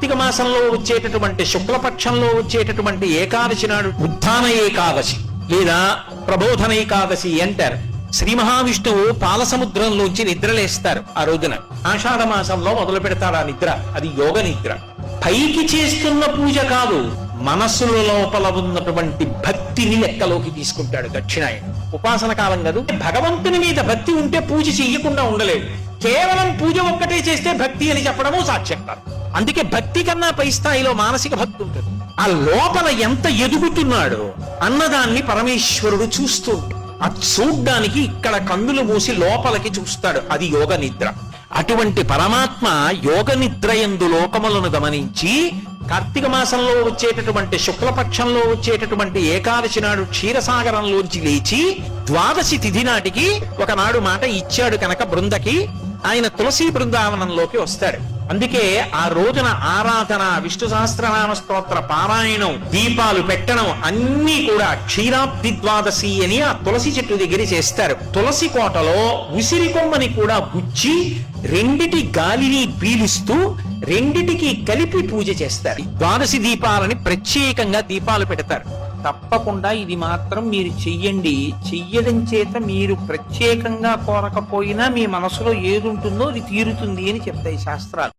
కార్తీక మాసంలో వచ్చేటటువంటి శుక్లపక్షంలో వచ్చేటటువంటి ఏకాదశి నాడు ఉత్థాన ఏకాదశి లేదా ప్రబోధన ఏకాదశి అంటారు. శ్రీ మహావిష్ణువు పాలసముద్రంలోంచి నిద్రలేస్తారు. ఆ రోజున ఆషాఢ మాసంలో మొదలు పెడతారు ఆ నిద్ర. అది యోగ నిద్ర. పైకి చేస్తున్న పూజ కాదు, మనస్సుల లోపల ఉన్నటువంటి భక్తిని లెక్కలోకి తీసుకుంటాడు దక్షిణాయన. ఉపాసన కాలం కాదు. భగవంతుని మీద భక్తి ఉంటే పూజ చెయ్యకుండా ఉండలేదు. కేవలం పూజ ఒక్కటే చేస్తే భక్తి అని చెప్పడము సాక్ష్యం కాదు. అందుకే భక్తి కన్నా పై స్థాయిలో మానసిక భక్తి ఉంటుంది. ఆ లోపల ఎంత ఎదుగుతున్నాడో అన్నదాన్ని పరమేశ్వరుడు చూస్తూ అది చూడ్డానికి ఇక్కడ కన్నులు మూసి లోపలికి చూస్తాడు. అది యోగ నిద్ర. అటువంటి పరమాత్మ యోగ నిద్ర యందు లోకములను గమనించి కార్తీక మాసంలో వచ్చేటటువంటి శుక్లపక్షంలో వచ్చేటటువంటి ఏకాదశి నాడు క్షీరసాగరంలోంచి లేచి ద్వాదశి తిథి నాటికి ఒకనాడు మాట ఇచ్చాడు కనుక బృందకి ఆయన తులసి బృందావనంలోకి వస్తాడు. అందుకే ఆ రోజున ఆరాధన, విష్ణు సహస్రనామ స్తోత్ర పారాయణం, దీపాలు పెట్టడం అన్నీ కూడా క్షీరాబ్ది ద్వాదశి అని ఆ తులసి చెట్టు దగ్గర చేస్తారు. తులసి కోటలో ఉసిరి కొమ్మని కూడా గుచ్చి రెండిటి గాలిని పీలుస్తూ రెండిటికి కలిపి పూజ చేస్తారు. ద్వాదశి దీపాలని ప్రత్యేకంగా దీపాలు పెడతారు. తప్పకుండా ఇది మాత్రం మీరు చెయ్యండి. చెయ్యడం చేత మీరు ప్రత్యేకంగా కోరకపోయినా మీ మనసులో ఏది ఉంటుందో అది తీరుతుంది అని చెప్తాయి శాస్త్రాలు.